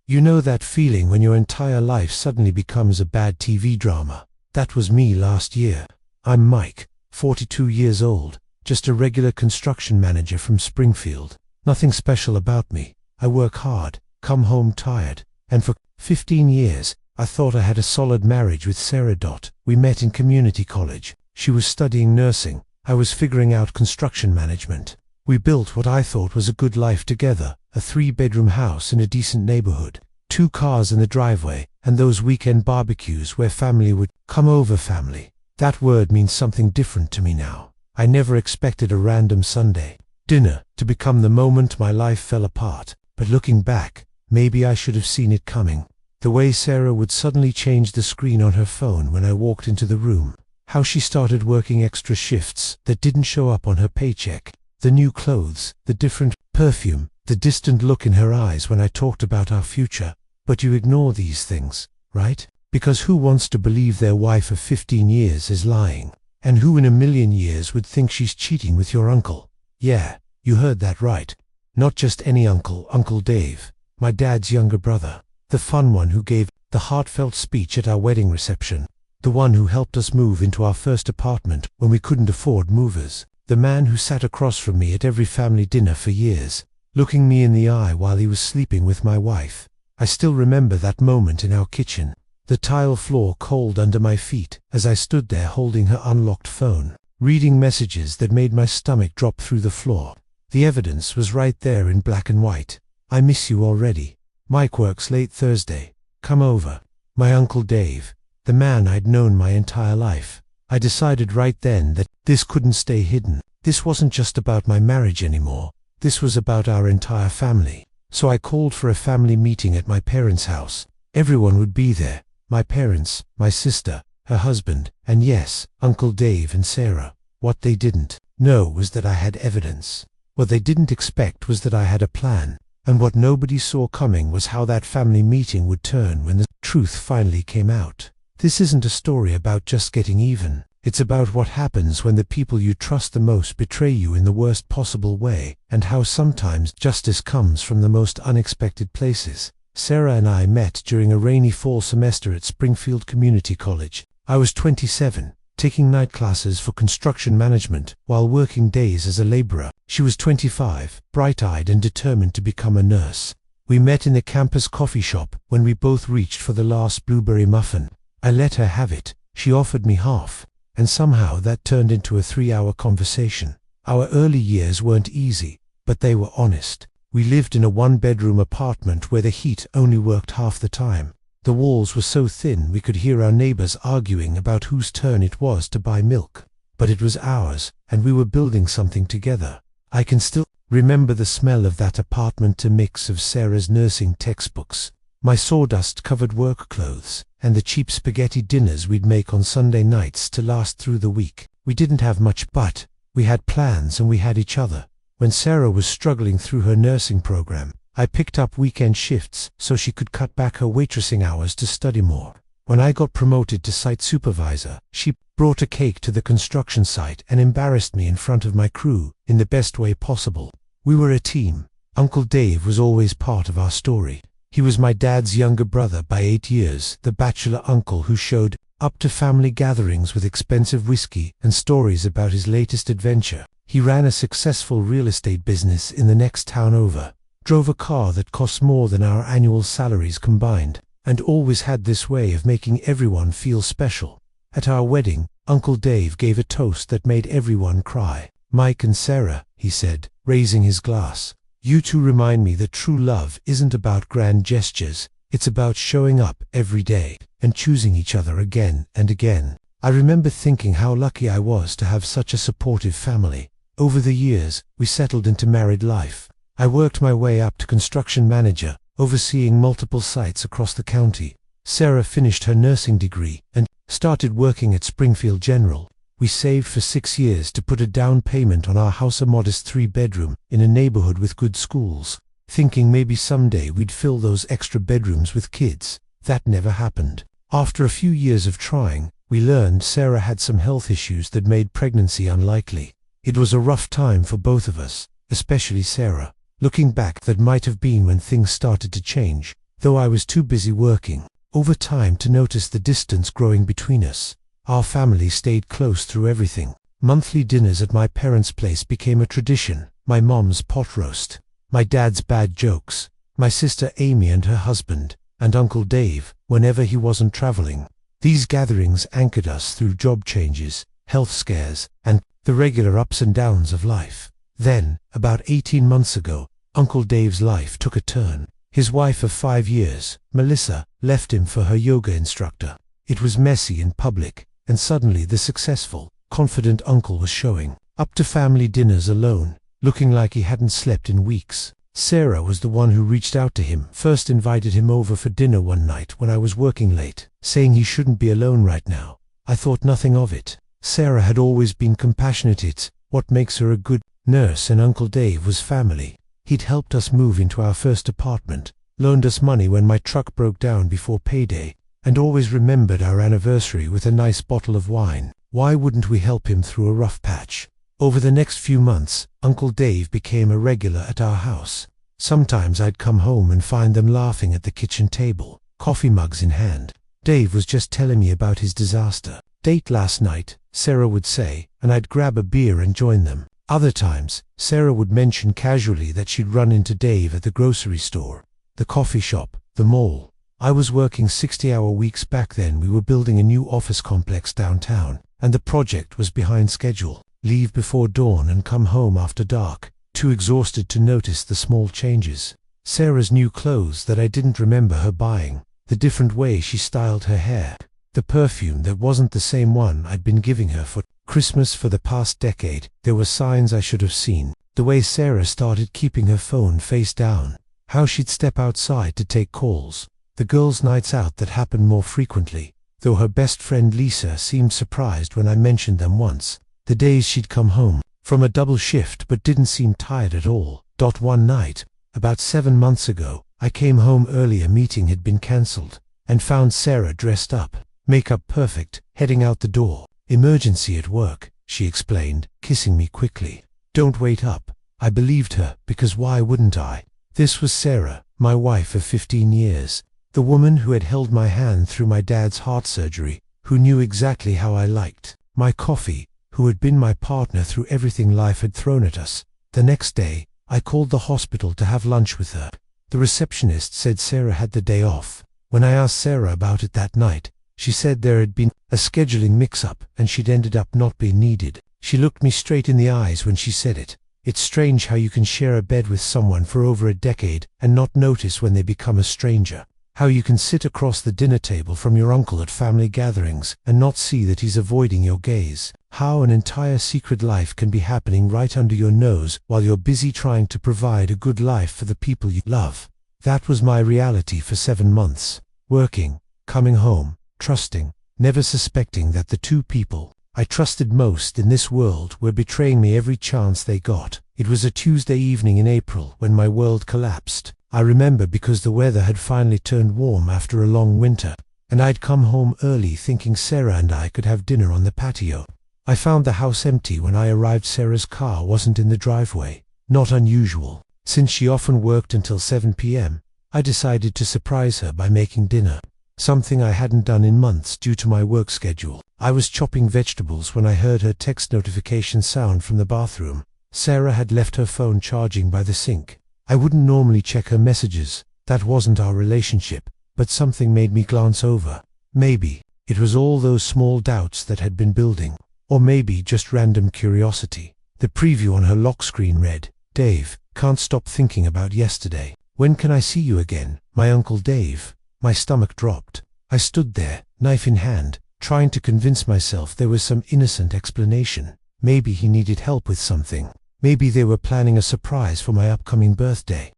You know that feeling when your entire life suddenly becomes a bad TV drama? That was me last year. I'm Mike, 42 years old, just a regular construction manager from Springfield. Nothing special about me. I work hard, come home tired, and for 15 years, I thought I had a solid marriage with Sarah. We met in community college. She was studying nursing. I was figuring out construction management. We built what I thought was a good life together, a 3-bedroom house in a decent neighborhood, 2 cars in the driveway, and those weekend barbecues where family would come over. Family. That word means something different to me now. I never expected a random Sunday dinner to become the moment my life fell apart, but looking back, maybe I should have seen it coming. The way Sarah would suddenly change the screen on her phone when I walked into the room. How she started working extra shifts that didn't show up on her paycheck. The new clothes, the different perfume, the distant look in her eyes when I talked about our future. But you ignore these things, right? Because who wants to believe their wife of 15 years is lying? And who in a million years would think she's cheating with your uncle? Yeah, you heard that right. Not just any uncle, Uncle Dave, my dad's younger brother. The fun one who gave the heartfelt speech at our wedding reception. The one who helped us move into our first apartment when we couldn't afford movers. The man who sat across from me at every family dinner for years, looking me in the eye while he was sleeping with my wife. I still remember that moment in our kitchen. The tile floor cold under my feet as I stood there holding her unlocked phone, reading messages that made my stomach drop through the floor. The evidence was right there in black and white. I miss you already. Mike works late Thursday. Come over. My Uncle Dave. The man I'd known my entire life. I decided right then that this couldn't stay hidden. This wasn't just about my marriage anymore. This was about our entire family. So I called for a family meeting at my parents' house. Everyone would be there. My parents, my sister, her husband, and yes, Uncle Dave and Sarah. What they didn't know was that I had evidence. What they didn't expect was that I had a plan. And what nobody saw coming was how that family meeting would turn when the truth finally came out. This isn't a story about just getting even. It's about what happens when the people you trust the most betray you in the worst possible way, and how sometimes justice comes from the most unexpected places. Sarah and I met during a rainy fall semester at Springfield Community College. I was 27, taking night classes for construction management while working days as a laborer. She was 25, bright-eyed and determined to become a nurse. We met in the campus coffee shop when we both reached for the last blueberry muffin. I let her have it. She offered me half, and somehow that turned into a 3-hour conversation. Our early years weren't easy, but they were honest. We lived in a 1-bedroom apartment where the heat only worked half the time. The walls were so thin we could hear our neighbors arguing about whose turn it was to buy milk. But it was ours, and we were building something together. I can still remember the smell of that apartment, a mix of Sarah's nursing textbooks, my sawdust-covered work clothes, and the cheap spaghetti dinners we'd make on Sunday nights to last through the week. We didn't have much, but we had plans and we had each other. When Sarah was struggling through her nursing program, I picked up weekend shifts so she could cut back her waitressing hours to study more. When I got promoted to site supervisor, she brought a cake to the construction site and embarrassed me in front of my crew in the best way possible. We were a team. Uncle Dave was always part of our story. He was my dad's younger brother by 8 years, the bachelor uncle who showed up to family gatherings with expensive whiskey and stories about his latest adventure. He ran a successful real estate business in the next town over, drove a car that cost more than our annual salaries combined, and always had this way of making everyone feel special. At our wedding, Uncle Dave gave a toast that made everyone cry. "Mike and Sarah," he said, raising his glass. "You two remind me that true love isn't about grand gestures. It's about showing up every day and choosing each other again and again." I remember thinking how lucky I was to have such a supportive family. Over the years, we settled into married life. I worked my way up to construction manager, overseeing multiple sites across the county. Sarah finished her nursing degree and started working at Springfield General. We saved for 6 years to put a down payment on our house, a modest 3-bedroom in a neighborhood with good schools, thinking maybe someday we'd fill those extra bedrooms with kids. That never happened. After a few years of trying, we learned Sarah had some health issues that made pregnancy unlikely. It was a rough time for both of us, especially Sarah. Looking back, that might have been when things started to change. though I was too busy working over time to notice the distance growing between us. Our family stayed close through everything. Monthly dinners at my parents' place became a tradition. My mom's pot roast, my dad's bad jokes, my sister Amy and her husband, and Uncle Dave, whenever he wasn't traveling. These gatherings anchored us through job changes, health scares, and the regular ups and downs of life. Then, about 18 months ago, Uncle Dave's life took a turn. His wife of 5 years, Melissa, left him for her yoga instructor. It was messy in public, and suddenly the successful, confident uncle was showing up to family dinners alone, looking like he hadn't slept in weeks. Sarah was the one who reached out to him, first invited him over for dinner one night when I was working late, saying he shouldn't be alone right now. I thought nothing of it. Sarah had always been compassionate. It's what makes her a good nurse, and Uncle Dave was family. He'd helped us move into our first apartment, loaned us money when my truck broke down before payday, and always remembered our anniversary with a nice bottle of wine. Why wouldn't we help him through a rough patch? Over the next few months, Uncle Dave became a regular at our house. Sometimes I'd come home and find them laughing at the kitchen table, coffee mugs in hand. Dave was just telling me about his disaster date last night, Sarah would say, and I'd grab a beer and join them. Other times, Sarah would mention casually that she'd run into Dave at the grocery store, the coffee shop, the mall. I was working 60-hour weeks back then. We were building a new office complex downtown, and the project was behind schedule. Leave before dawn and come home after dark, too exhausted to notice the small changes. Sarah's new clothes that I didn't remember her buying, the different way she styled her hair, the perfume that wasn't the same one I'd been giving her for Christmas for the past decade. There were signs I should have seen. The way Sarah started keeping her phone face down, how she'd step outside to take calls, the girls' nights out that happened more frequently, though her best friend Lisa seemed surprised when I mentioned them once. The days she'd come home from a double shift but didn't seem tired at all. One night, about 7 months ago, I came home early. A meeting had been cancelled, and found Sarah dressed up, makeup perfect, heading out the door. Emergency at work, she explained, kissing me quickly. Don't wait up. I believed her, because why wouldn't I? This was Sarah, my wife of 15 years, the woman who had held my hand through my dad's heart surgery, who knew exactly how I liked my coffee, who had been my partner through everything life had thrown at us. The next day, I called the hospital to have lunch with her. The receptionist said Sarah had the day off. When I asked Sarah about it that night, she said there had been a scheduling mix-up and she'd ended up not being needed. She looked me straight in the eyes when she said it. It's strange how you can share a bed with someone for over a decade and not notice when they become a stranger. How you can sit across the dinner table from your uncle at family gatherings and not see that he's avoiding your gaze. How an entire secret life can be happening right under your nose while you're busy trying to provide a good life for the people you love. That was my reality for 7 months. Working, coming home, trusting, never suspecting that the two people I trusted most in this world were betraying me every chance they got. It was a Tuesday evening in April when my world collapsed. I remember because the weather had finally turned warm after a long winter, and I'd come home early thinking Sarah and I could have dinner on the patio. I found the house empty when I arrived. Sarah's car wasn't in the driveway. Not unusual. Since she often worked until 7 p.m., I decided to surprise her by making dinner, something I hadn't done in months due to my work schedule. I was chopping vegetables when I heard her text notification sound from the bathroom. Sarah had left her phone charging by the sink. I wouldn't normally check her messages, that wasn't our relationship, but something made me glance over. Maybe it was all those small doubts that had been building, or maybe just random curiosity. The preview on her lock screen read, "Dave, can't stop thinking about yesterday. When can I see you again, my Uncle Dave?" My stomach dropped. I stood there, knife in hand, trying to convince myself there was some innocent explanation. Maybe he needed help with something. Maybe they were planning a surprise for my upcoming birthday.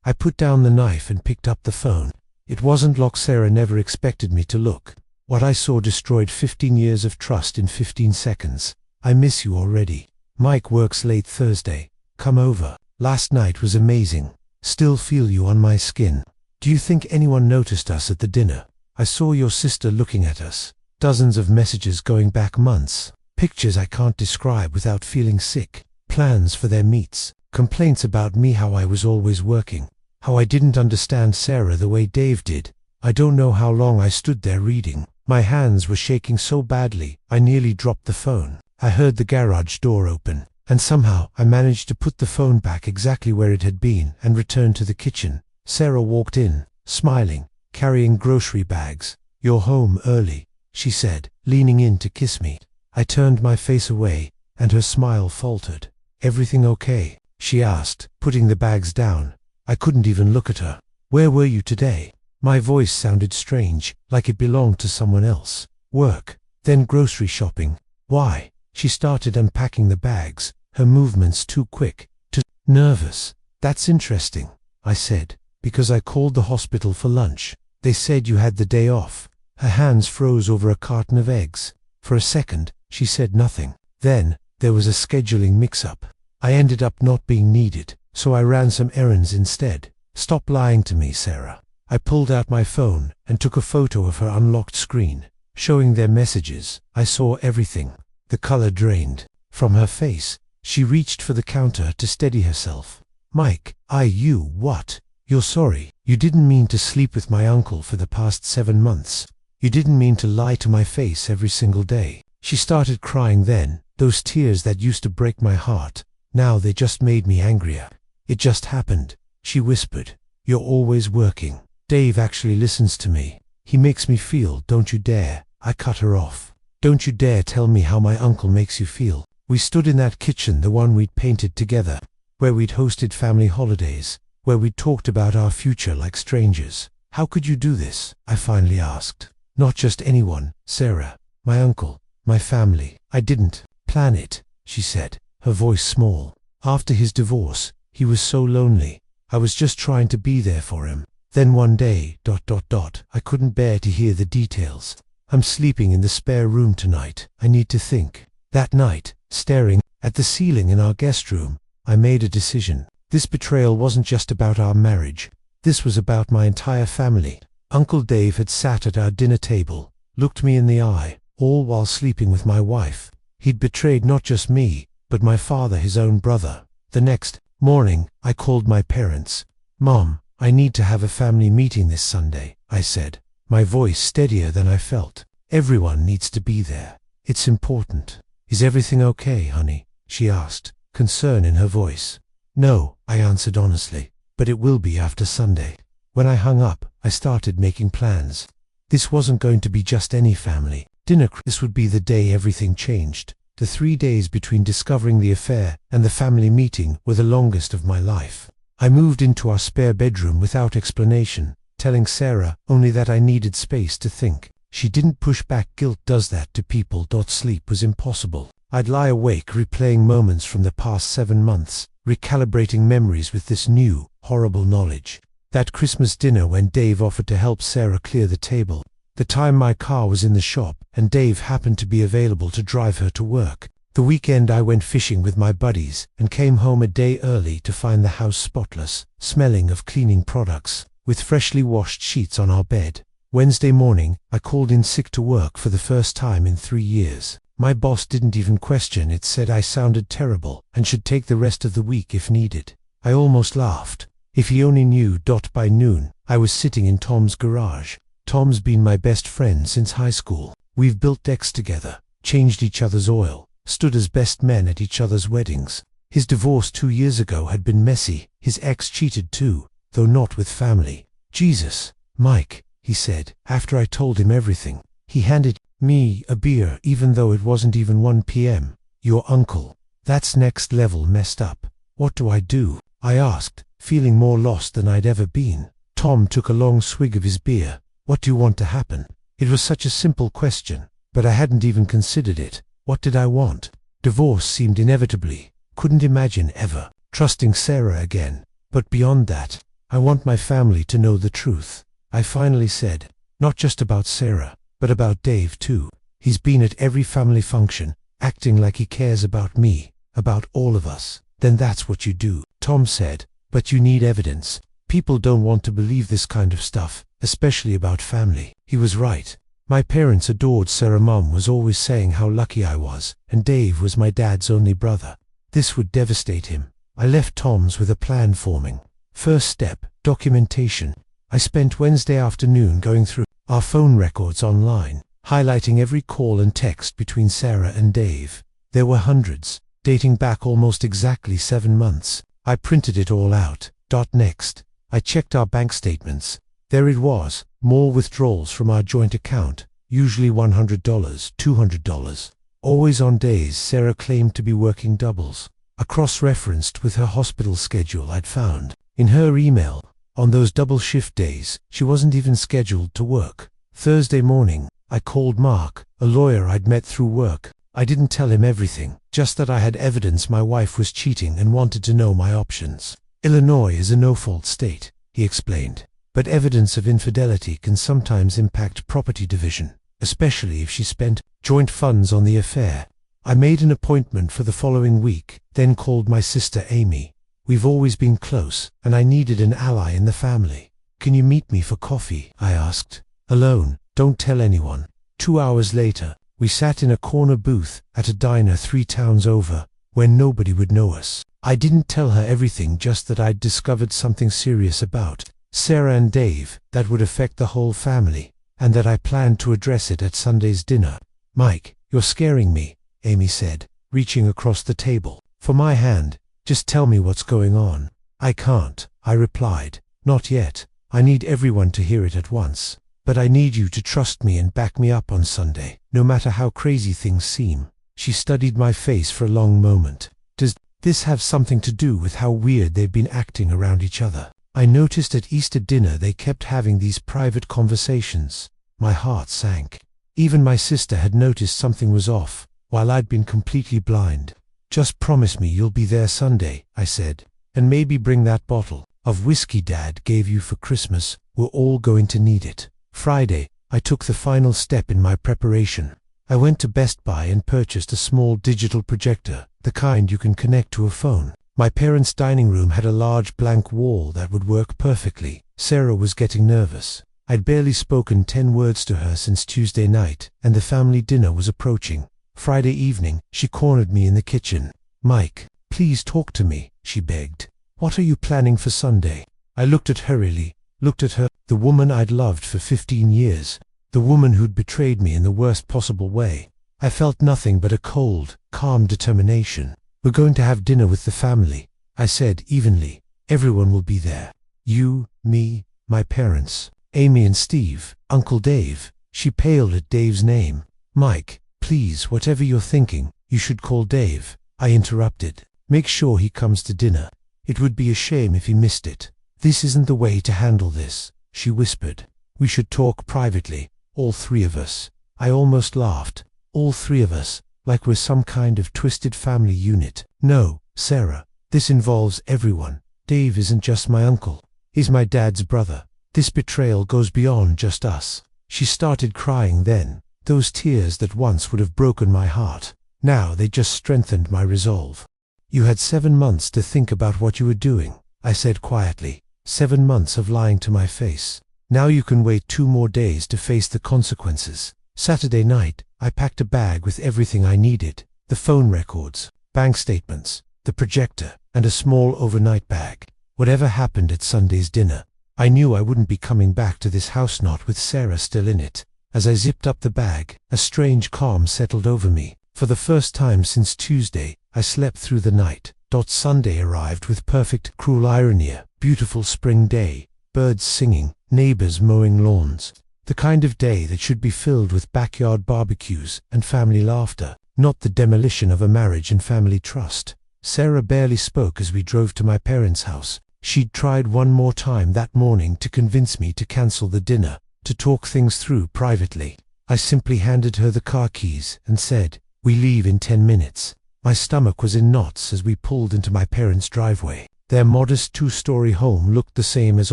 I put down the knife and picked up the phone. It wasn't locked. Sarah never expected me to look. What I saw destroyed 15 years of trust in 15 seconds. "I miss you already. Mike works late Thursday. Come over. Last night was amazing. Still feel you on my skin. Do you think anyone noticed us at the dinner? I saw your sister looking at us. Dozens of messages going back months. Pictures I can't describe without feeling sick. Plans for their meets. Complaints about me, how I was always working. how I didn't understand Sarah the way Dave did. I don't know how long I stood there reading. My hands were shaking so badly, I nearly dropped the phone. I heard the garage door open, and somehow I managed to put the phone back exactly where it had been and return to the kitchen. Sarah walked in, smiling, carrying grocery bags. "You're home early," she said, leaning in to kiss me. I turned my face away, and her smile faltered. "Everything okay?" she asked, putting the bags down. I couldn't even look at her. "Where were you today?" My voice sounded strange, like it belonged to someone else. "Work, then grocery shopping." "Why?" She started unpacking the bags, her movements too quick, too nervous. "That's interesting," I said, "because I called the hospital for lunch. They said you had the day off." Her hands froze over a carton of eggs. For a second, she said nothing. Then, there was a scheduling mix-up. I ended up not being needed, so I ran some errands instead. "Stop lying to me, Sarah." I pulled out my phone and took a photo of her unlocked screen, showing their messages. I saw everything. The color drained from her face. She reached for the counter to steady herself. "Mike, what? You're sorry. You didn't mean to sleep with my uncle for the past 7 months. You didn't mean to lie to my face every single day." She started crying then, those tears that used to break my heart. Now they just made me angrier. "It just happened," she whispered. "You're always working. Dave actually listens to me. He makes me feel, don't you dare." I cut her off. "Don't you dare tell me how my uncle makes you feel." We stood in that kitchen, the one we'd painted together, where we'd hosted family holidays, where we'd talked about our future like strangers. "How could you do this?" I finally asked. "Not just anyone, Sarah. My uncle, my family. I didn't plan it," she said, her voice small. "After his divorce, he was so lonely. I was just trying to be there for him. Then one day, I couldn't bear to hear the details. I'm sleeping in the spare room tonight. I need to think." That night, staring at the ceiling in our guest room, I made a decision. This betrayal wasn't just about our marriage. This was about my entire family. Uncle Dave had sat at our dinner table, looked me in the eye, all while sleeping with my wife. He'd betrayed not just me, but my father, his own brother. The next morning, I called my parents. "Mom, I need to have a family meeting this Sunday," I said, my voice steadier than I felt. "Everyone needs to be there. It's important." "Is everything okay, honey?" she asked, concern in her voice. "No," I answered honestly, "but it will be after Sunday." When I hung up, I started making plans. This wasn't going to be just any family dinner. This would be the day everything changed. The 3 days between discovering the affair and the family meeting were the longest of my life. I moved into our spare bedroom without explanation, telling Sarah only that I needed space to think. She didn't push back. Guilt does that to people. Sleep was impossible. I'd lie awake replaying moments from the past 7 months, recalibrating memories with this new, horrible knowledge. That Christmas dinner when Dave offered to help Sarah clear the table. The time my car was in the shop and Dave happened to be available to drive her to work. The weekend I went fishing with my buddies and came home a day early to find the house spotless, smelling of cleaning products, with freshly washed sheets on our bed. Wednesday morning, I called in sick to work for the first time in 3 years. My boss didn't even question it, said I sounded terrible and should take the rest of the week if needed. I almost laughed. If he only knew. By noon, I was sitting in Tom's garage. Tom's been my best friend since high school. We've built decks together, changed each other's oil, stood as best men at each other's weddings. His divorce 2 years ago had been messy. His ex cheated too, though not with family. "Jesus, Mike," he said, after I told him everything. He handed me a beer even though it wasn't even 1 p.m. "Your uncle. That's next level messed up. What do I do?" I asked, feeling more lost than I'd ever been. Tom took a long swig of his beer. "What do you want to happen?" It was such a simple question, but I hadn't even considered it. What did I want? Divorce seemed inevitably. Couldn't imagine ever trusting Sarah again. But beyond that, I want my family to know the truth. I finally said, "Not just about Sarah, but about Dave too. He's been at every family function, acting like he cares about me, about all of us." "Then that's what you do," Tom said, "but you need evidence. People don't want to believe this kind of stuff, especially about family." He was right. My parents adored Sarah. Mom was always saying how lucky I was, and Dave was my dad's only brother. This would devastate him. I left Tom's with a plan forming. First step, documentation. I spent Wednesday afternoon going through our phone records online, highlighting every call and text between Sarah and Dave. There were hundreds, dating back almost exactly 7 months. I printed it all out. Next, I checked our bank statements. There it was, more withdrawals from our joint account, usually $100, $200. Always on days Sarah claimed to be working doubles. I cross-referenced with her hospital schedule I'd found in her email. On those double shift days, she wasn't even scheduled to work. Thursday morning, I called Mark, a lawyer I'd met through work. I didn't tell him everything, just that I had evidence my wife was cheating and wanted to know my options. Illinois is a no-fault state, he explained, but evidence of infidelity can sometimes impact property division, especially if she spent joint funds on the affair. I made an appointment for the following week, then called my sister Amy. We've always been close, and I needed an ally in the family. Can you meet me for coffee? I asked. Alone, don't tell anyone. 2 hours later, we sat in a corner booth at a diner 3 towns over, where nobody would know us. I didn't tell her everything, just that I'd discovered something serious about Sarah and Dave that would affect the whole family, and that I planned to address it at Sunday's dinner. Mike, you're scaring me, Amy said, reaching across the table for my hand. Just tell me what's going on. I can't, I replied. Not yet. I need everyone to hear it at once. But I need you to trust me and back me up on Sunday, no matter how crazy things seem. She studied my face for a long moment. Does this have something to do with how weird they've been acting around each other? I noticed at Easter dinner they kept having these private conversations. My heart sank. Even my sister had noticed something was off, while I'd been completely blind. Just promise me you'll be there Sunday, I said, and maybe bring that bottle of whiskey Dad gave you for Christmas. We're all going to need it. Friday, I took the final step in my preparation. I went to Best Buy and purchased a small digital projector, the kind you can connect to a phone. My parents' dining room had a large blank wall that would work perfectly. Sarah was getting nervous. I'd barely spoken 10 words to her since Tuesday night, and the family dinner was approaching. Friday evening, she cornered me in the kitchen. Mike, please talk to me, she begged. What are you planning for Sunday? I looked at her, the woman I'd loved for 15 years, the woman who'd betrayed me in the worst possible way. I felt nothing but a cold, calm determination. We're going to have dinner with the family, I said evenly. Everyone will be there. You, me, my parents, Amy and Steve, Uncle Dave. She paled at Dave's name. Mike, please, whatever you're thinking, you should call Dave, I interrupted. Make sure he comes to dinner. It would be a shame if he missed it. This isn't the way to handle this, she whispered. We should talk privately, all 3 of us. I almost laughed. All 3 of us, like we're some kind of twisted family unit. No, Sarah, this involves everyone. Dave isn't just my uncle. He's my dad's brother. This betrayal goes beyond just us. She started crying then. Those tears that once would have broken my heart, now they just strengthened my resolve. You had 7 months to think about what you were doing, I said quietly. 7 months of lying to my face. Now you can wait 2 more days to face the consequences. Saturday night, I packed a bag with everything I needed. The phone records, bank statements, the projector, and a small overnight bag. Whatever happened at Sunday's dinner, I knew I wouldn't be coming back to this house not with Sarah still in it. As I zipped up the bag, a strange calm settled over me. For the first time since Tuesday, I slept through the night. Sunday arrived with perfect, cruel irony. Beautiful spring day, birds singing, neighbors mowing lawns. The kind of day that should be filled with backyard barbecues and family laughter, not the demolition of a marriage and family trust. Sarah barely spoke as we drove to my parents' house. She'd tried one more time that morning to convince me to cancel the dinner, to talk things through privately. I simply handed her the car keys and said, "We leave in 10 minutes. My stomach was in knots as we pulled into my parents' driveway. Their modest 2-story home looked the same as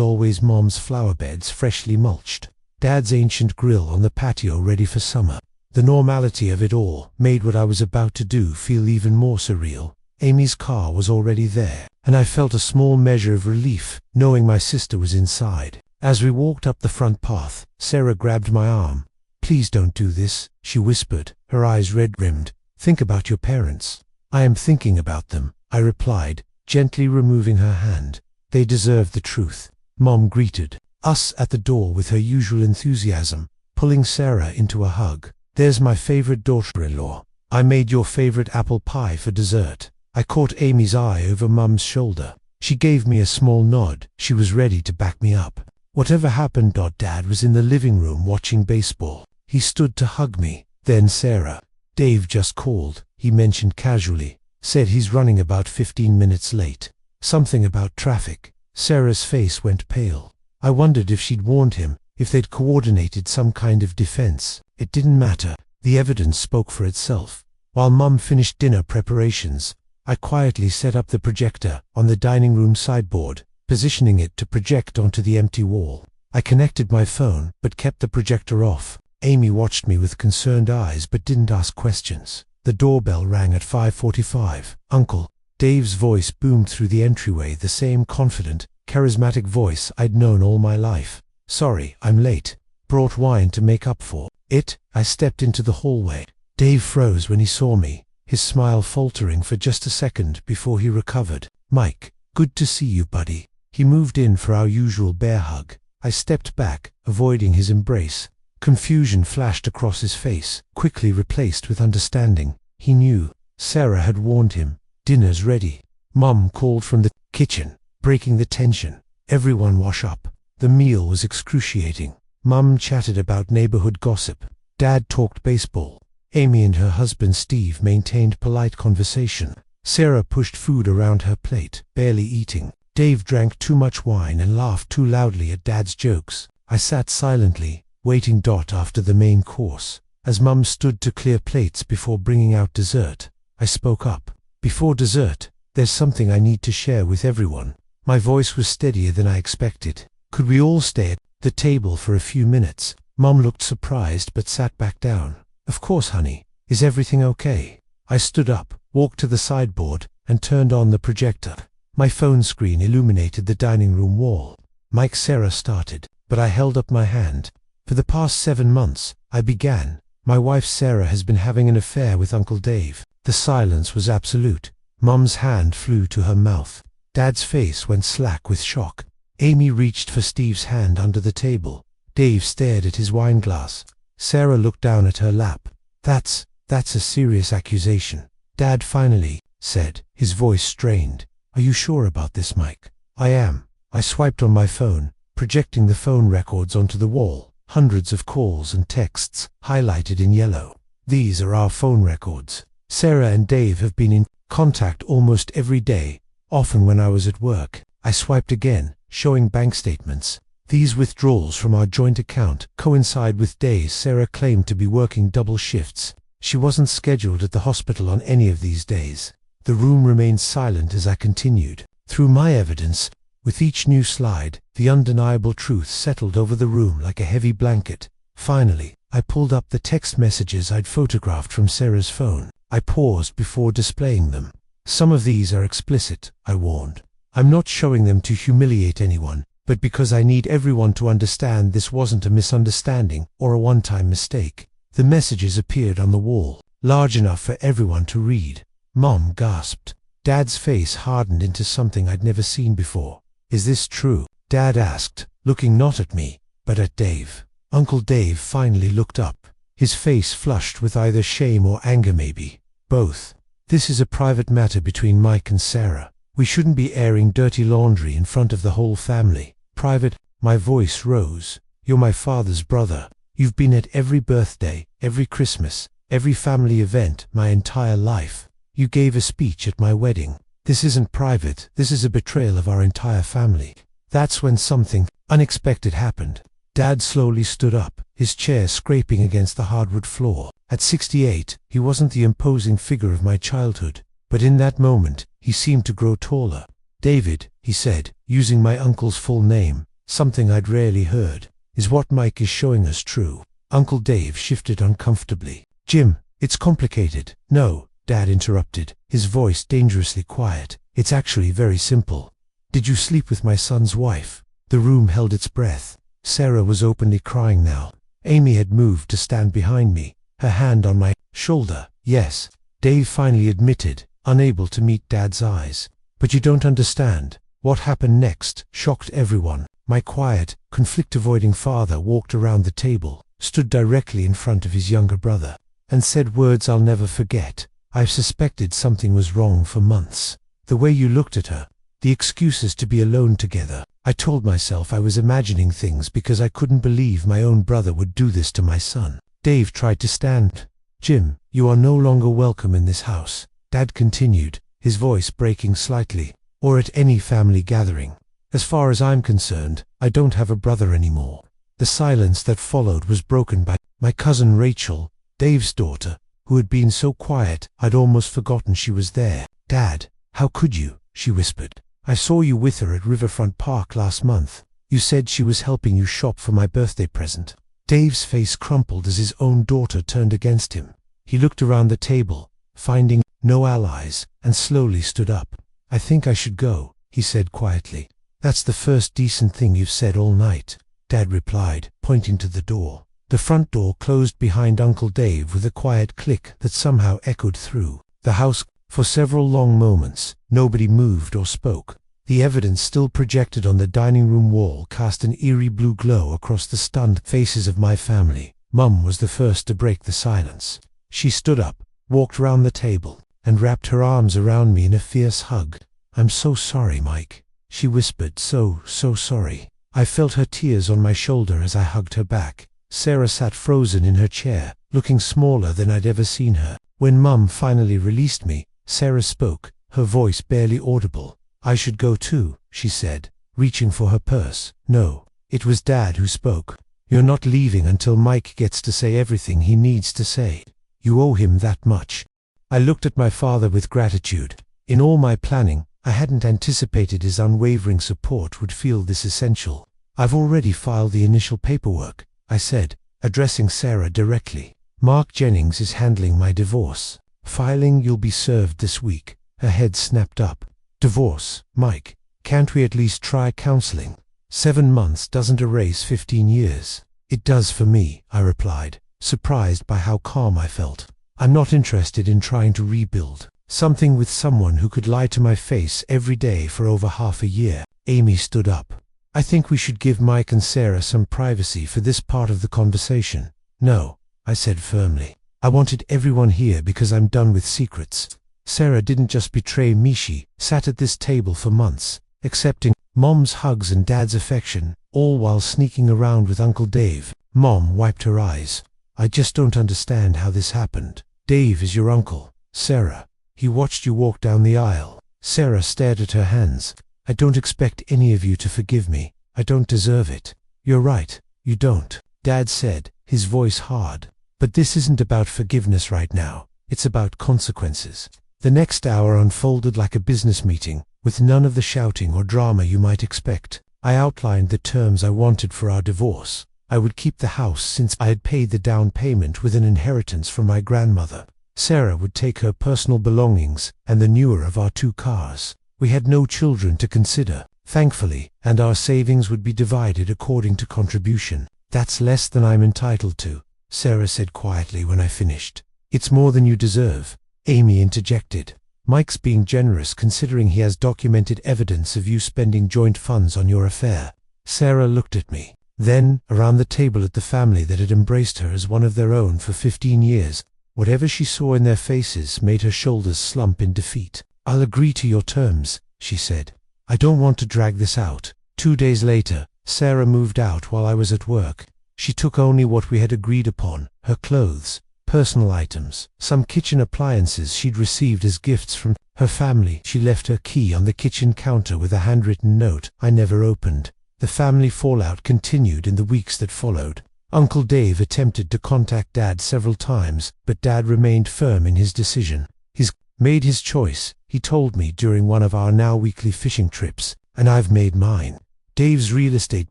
always, Mom's flower beds freshly mulched, Dad's ancient grill on the patio ready for summer. The normality of it all made what I was about to do feel even more surreal. Amy's car was already there, and I felt a small measure of relief knowing my sister was inside. As we walked up the front path, Sarah grabbed my arm. "Please don't do this," she whispered, her eyes red-rimmed. "Think about your parents." "I am thinking about them," I replied, gently removing her hand. They deserve the truth. Mom greeted us at the door with her usual enthusiasm, pulling Sarah into a hug. There's my favorite daughter-in-law. I made your favorite apple pie for dessert. I caught Amy's eye over Mum's shoulder. She gave me a small nod. She was ready to back me up. Whatever happened, Dad was in the living room watching baseball. He stood to hug me. Then Sarah. Dave just called, he mentioned casually. Said he's running about 15 minutes late. Something about traffic. Sarah's face went pale. I wondered if she'd warned him, if they'd coordinated some kind of defense. It didn't matter. The evidence spoke for itself. While Mum finished dinner preparations, I quietly set up the projector on the dining room sideboard, positioning it to project onto the empty wall. I connected my phone, but kept the projector off. Amy watched me with concerned eyes but didn't ask questions. The doorbell rang at 5:45. Uncle. Dave's voice boomed through the entryway, the same confident, charismatic voice I'd known all my life. Sorry, I'm late. Brought wine to make up for it. I stepped into the hallway. Dave froze when he saw me, his smile faltering for just a second before he recovered. Mike, good to see you, buddy. He moved in for our usual bear hug. I stepped back, avoiding his embrace. Confusion flashed across his face, quickly replaced with understanding. He knew. Sarah had warned him. Dinner's ready. Mum called from the kitchen, breaking the tension. Everyone wash up. The meal was excruciating. Mum chatted about neighborhood gossip. Dad talked baseball. Amy and her husband Steve maintained polite conversation. Sarah pushed food around her plate, barely eating. Dave drank too much wine and laughed too loudly at Dad's jokes. I sat silently, waiting after the main course. As Mum stood to clear plates before bringing out dessert, I spoke up. Before dessert, there's something I need to share with everyone. My voice was steadier than I expected. Could we all stay at the table for a few minutes? Mum looked surprised but sat back down. Of course, honey. Is everything okay? I stood up, walked to the sideboard, and turned on the projector. My phone screen illuminated the dining room wall. Mike. Sarah started, but I held up my hand. For the past 7 months, I began. My wife Sarah has been having an affair with Uncle Dave. The silence was absolute. Mum's hand flew to her mouth. Dad's face went slack with shock. Amy reached for Steve's hand under the table. Dave stared at his wine glass. Sarah looked down at her lap. That's a serious accusation. Dad finally said, his voice strained. Are you sure about this, Mike? I am. I swiped on my phone, projecting the phone records onto the wall. Hundreds of calls and texts, highlighted in yellow. These are our phone records. Sarah and Dave have been in contact almost every day, often when I was at work. I swiped again, showing bank statements. These withdrawals from our joint account coincide with days Sarah claimed to be working double shifts. She wasn't scheduled at the hospital on any of these days. The room remained silent as I continued. Through my evidence, with each new slide, the undeniable truth settled over the room like a heavy blanket. Finally, I pulled up the text messages I'd photographed from Sarah's phone. I paused before displaying them. Some of these are explicit, I warned. I'm not showing them to humiliate anyone, but because I need everyone to understand this wasn't a misunderstanding or a one-time mistake. The messages appeared on the wall, large enough for everyone to read. Mom gasped. Dad's face hardened into something I'd never seen before. Is this true? Dad asked, looking not at me, but at Dave. Uncle Dave finally looked up. His face flushed with either shame or anger, maybe both. This is a private matter between Mike and Sarah. We shouldn't be airing dirty laundry in front of the whole family. Private. My voice rose. You're my father's brother. You've been at every birthday, every Christmas, every family event my entire life. You gave a speech at my wedding. This isn't private. This is a betrayal of our entire family. That's when something unexpected happened. Dad slowly stood up, his chair scraping against the hardwood floor. At 68, he wasn't the imposing figure of my childhood, but in that moment, he seemed to grow taller. David, he said, using my uncle's full name, something I'd rarely heard. Is what Mike is showing us true? Uncle Dave shifted uncomfortably. Jim, it's complicated. No, Dad interrupted, his voice dangerously quiet. It's actually very simple. Did you sleep with my son's wife? The room held its breath. Sarah was openly crying now. Amy had moved to stand behind me, her hand on my shoulder. Yes, Dave finally admitted, unable to meet Dad's eyes. But you don't understand. What happened next shocked everyone. My quiet, conflict-avoiding father walked around the table, stood directly in front of his younger brother, and said words I'll never forget. I've suspected something was wrong for months. The way you looked at her, the excuses to be alone together. I told myself I was imagining things because I couldn't believe my own brother would do this to my son. Dave tried to stand. Jim, you are no longer welcome in this house, Dad continued, his voice breaking slightly, or at any family gathering. As far as I'm concerned, I don't have a brother anymore. The silence that followed was broken by my cousin Rachel, Dave's daughter, who had been so quiet I'd almost forgotten she was there. Dad, how could you? She whispered. I saw you with her at Riverfront Park last month. You said she was helping you shop for my birthday present. Dave's face crumpled as his own daughter turned against him. He looked around the table, finding no allies, and slowly stood up. I think I should go, he said quietly. That's the first decent thing you've said all night, Dad replied, pointing to the door. The front door closed behind Uncle Dave with a quiet click that somehow echoed through the house. For several long moments, nobody moved or spoke. The evidence still projected on the dining room wall cast an eerie blue glow across the stunned faces of my family. Mum was the first to break the silence. She stood up, walked round the table, and wrapped her arms around me in a fierce hug. I'm so sorry, Mike, she whispered, so sorry. I felt her tears on my shoulder as I hugged her back. Sarah sat frozen in her chair, looking smaller than I'd ever seen her. When Mum finally released me, Sarah spoke, her voice barely audible. I should go too, she said, reaching for her purse. No, it was Dad who spoke. You're not leaving until Mike gets to say everything he needs to say. You owe him that much. I looked at my father with gratitude. In all my planning, I hadn't anticipated his unwavering support would feel this essential. I've already filed the initial paperwork, I said, addressing Sarah directly. Mark Jennings is handling my divorce. Filing you'll be served this week. Her head snapped up. Divorce, Mike. Can't we at least try counseling? 7 months doesn't erase 15 years. It does for me, I replied, surprised by how calm I felt. I'm not interested in trying to rebuild something with someone who could lie to my face every day for over half a year. Amy stood up. I think we should give Mike and Sarah some privacy for this part of the conversation. No, I said firmly. I wanted everyone here because I'm done with secrets. Sarah didn't just betray me, she sat at this table for months, accepting Mom's hugs and Dad's affection, all while sneaking around with Uncle Dave. Mom wiped her eyes. I just don't understand how this happened. Dave is your uncle, Sarah. He watched you walk down the aisle. Sarah stared at her hands. I don't expect any of you to forgive me. I don't deserve it. You're right, you don't, Dad said, his voice hard. But this isn't about forgiveness right now. It's about consequences. The next hour unfolded like a business meeting, with none of the shouting or drama you might expect. I outlined the terms I wanted for our divorce. I would keep the house since I had paid the down payment with an inheritance from my grandmother. Sarah would take her personal belongings and the newer of our 2 cars. We had no children to consider, thankfully, and our savings would be divided according to contribution. That's less than I'm entitled to, Sarah said quietly when I finished. It's more than you deserve, Amy interjected. Mike's being generous considering he has documented evidence of you spending joint funds on your affair. Sarah looked at me. Then, around the table at the family that had embraced her as one of their own for 15 years, whatever she saw in their faces made her shoulders slump in defeat. I'll agree to your terms, she said. I don't want to drag this out. 2 days later, Sarah moved out while I was at work. She took only what we had agreed upon, her clothes, personal items, some kitchen appliances she'd received as gifts from her family. She left her key on the kitchen counter with a handwritten note I never opened. The family fallout continued in the weeks that followed. Uncle Dave attempted to contact Dad several times, but Dad remained firm in his decision. He's made his choice, he told me during one of our now weekly fishing trips, and I've made mine. Dave's real estate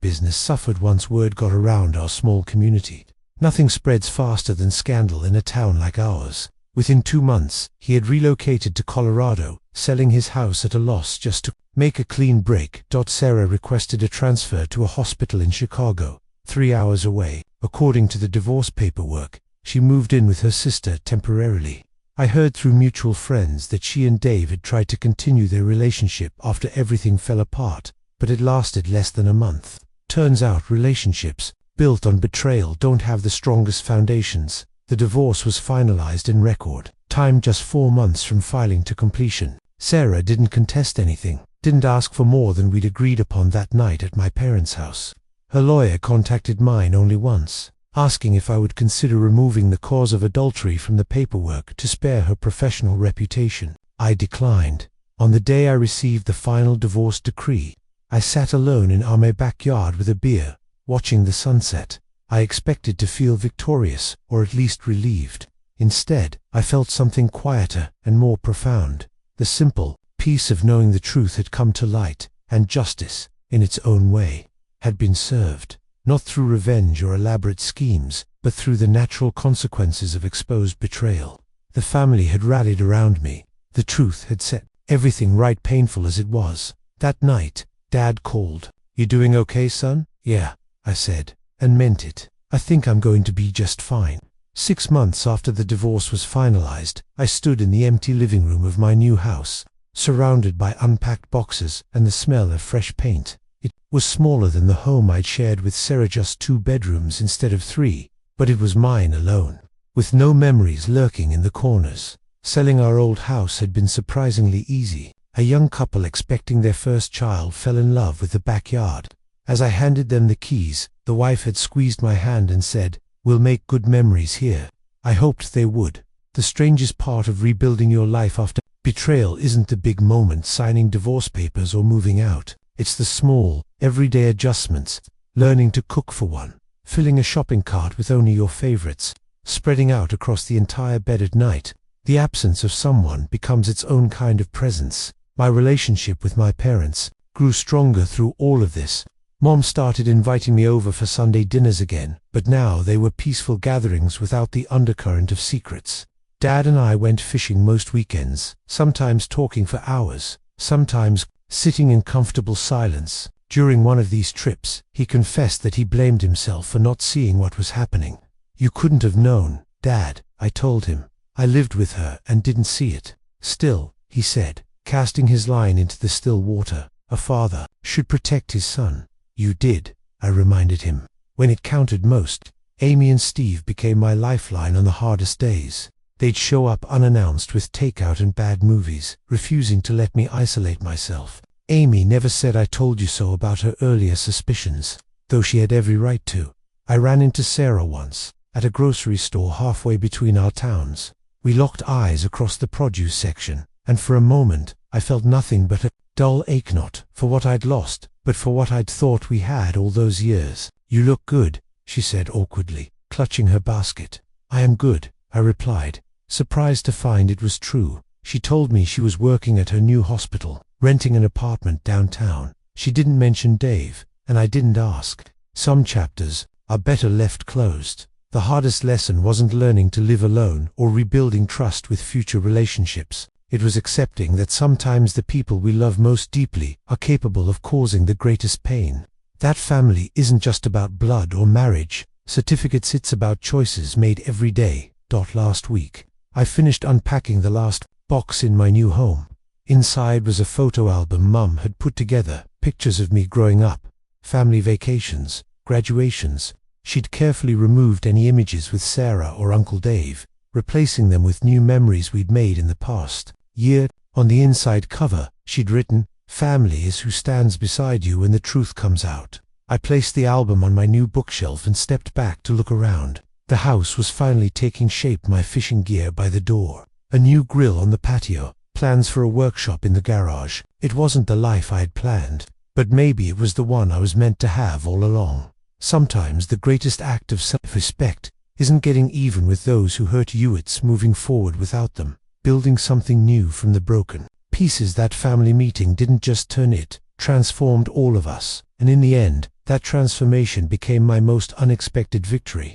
business suffered once word got around our small community. Nothing spreads faster than scandal in a town like ours. Within 2 months, he had relocated to Colorado, selling his house at a loss just to make a clean break. Sarah requested a transfer to a hospital in Chicago, 3 hours away. According to the divorce paperwork, she moved in with her sister temporarily. I heard through mutual friends that she and Dave had tried to continue their relationship after everything fell apart, but it lasted less than a month. Turns out relationships built on betrayal don't have the strongest foundations. The divorce was finalized in record time, just 4 months from filing to completion. Sarah didn't contest anything, didn't ask for more than we'd agreed upon that night at my parents' house. Her lawyer contacted mine only once, asking if I would consider removing the cause of adultery from the paperwork to spare her professional reputation. I declined. On the day I received the final divorce decree, I sat alone in my backyard with a beer, watching the sunset. I expected to feel victorious, or at least relieved. Instead, I felt something quieter and more profound. The simple peace of knowing the truth had come to light, and justice, in its own way, had been served. Not through revenge or elaborate schemes, but through the natural consequences of exposed betrayal. The family had rallied around me. The truth had set everything right, painful as it was. That night, Dad called. "You doing okay, son?" "Yeah," I said, and meant it. "I think I'm going to be just fine." 6 months after the divorce was finalized, I stood in the empty living room of my new house, surrounded by unpacked boxes and the smell of fresh paint. It was smaller than the home I'd shared with Sarah, just 2 bedrooms instead of 3, but it was mine alone, with no memories lurking in the corners. Selling our old house had been surprisingly easy. A young couple expecting their first child fell in love with the backyard. As I handed them the keys, the wife had squeezed my hand and said, "We'll make good memories here." I hoped they would. The strangest part of rebuilding your life after betrayal isn't the big moment, signing divorce papers or moving out. It's the small, everyday adjustments, learning to cook for one, filling a shopping cart with only your favorites, spreading out across the entire bed at night. The absence of someone becomes its own kind of presence. My relationship with my parents grew stronger through all of this. Mom started inviting me over for Sunday dinners again, but now they were peaceful gatherings without the undercurrent of secrets. Dad and I went fishing most weekends, sometimes talking for hours, sometimes sitting in comfortable silence. During one of these trips, he confessed that he blamed himself for not seeing what was happening. "You couldn't have known, Dad," I told him. "I lived with her and didn't see it." "Still," he said, casting his line into the still water, "a father should protect his son." "You did," I reminded him, "when it counted most." Amy and Steve became my lifeline on the hardest days. They'd show up unannounced with takeout and bad movies, refusing to let me isolate myself. Amy never said "I told you so" about her earlier suspicions, though she had every right to. I ran into Sarah once, at a grocery store halfway between our towns. We locked eyes across the produce section, and for a moment I felt nothing but a dull ache, not for what I'd lost, but for what I'd thought we had all those years. "You look good," she said awkwardly, clutching her basket. "I am good," I replied, surprised to find it was true. She told me she was working at her new hospital, renting an apartment downtown. She didn't mention Dave, and I didn't ask. Some chapters are better left closed. The hardest lesson wasn't learning to live alone or rebuilding trust with future relationships. It was accepting that sometimes the people we love most deeply are capable of causing the greatest pain. That family isn't just about blood or marriage certificates, it's about choices made every day. Last week, I finished unpacking the last box in my new home. Inside was a photo album Mum had put together, pictures of me growing up, family vacations, graduations. She'd carefully removed any images with Sarah or Uncle Dave, replacing them with new memories we'd made in the past year. On the inside cover, she'd written, "Family is who stands beside you when the truth comes out." I placed the album on my new bookshelf and stepped back to look around. The house was finally taking shape, my fishing gear by the door, a new grill on the patio, plans for a workshop in the garage. It wasn't the life I had planned, but maybe it was the one I was meant to have all along. Sometimes the greatest act of self-respect isn't getting even with those who hurt you, it's moving forward without them, building something new from the broken pieces. That family meeting didn't just turn, it transformed all of us, and in the end, that transformation became my most unexpected victory.